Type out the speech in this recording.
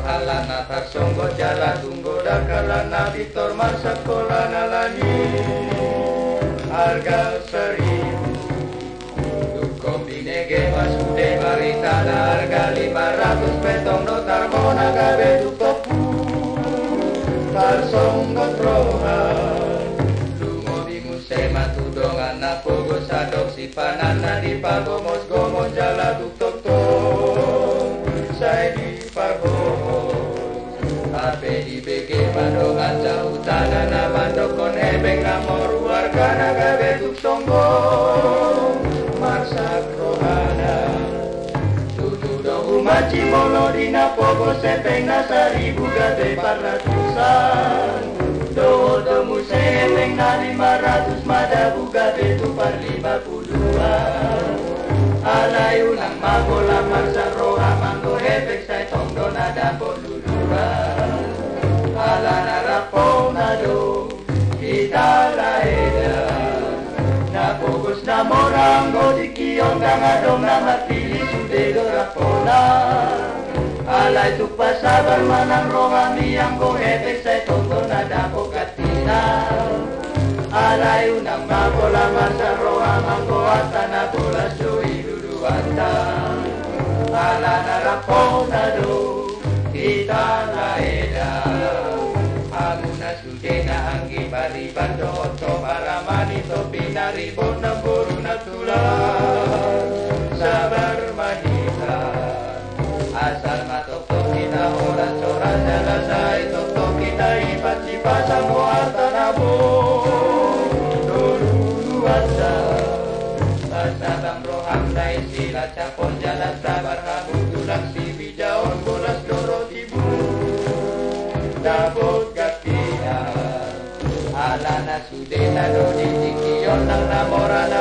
Halana taksonggo jala tunggo dakalana Victor Marsakolana lani harga 1000 Duko binege masude maritana harga 500 petong notar mona gabe dukopu tarsonggo trohan lungo bingung sema tudongan napogo sadok sipanana di pagomos gomos jala duktok saya di pagomos Ape di bege bandongan jauh tanana bandokon hebeng namor warga naga beduk sombong marsak rohana tutu dohu maci molo dina pogo sepeng nasari buga de 400an doho temu sepeng na 500 mada buga de tupar 50an alay ulang mabola marsak roha manggo hebeng say tongdo nada boluluan Alana raponado kita laeda na pogos na morango di kiong dangadong na matili sudedo rapona alay tukpa sabar manang rohami ang gohete sa tondo na dapo katina alay unang mabola masa rohamang goata na bola soy duduanta alana raponado kita laeda Sudena anggi bari bando oto para manito pinaribon na buru na tulang sabar manita asal matoktok kita oras oras jalasay toktok kita ipat sipas ang muarta na bo dulu-luasa asabang roham dahil sila capon jalan sabar hamung tulak si bijaon bolas doro tibu dabot Alana sudena do di kiyon ng namorana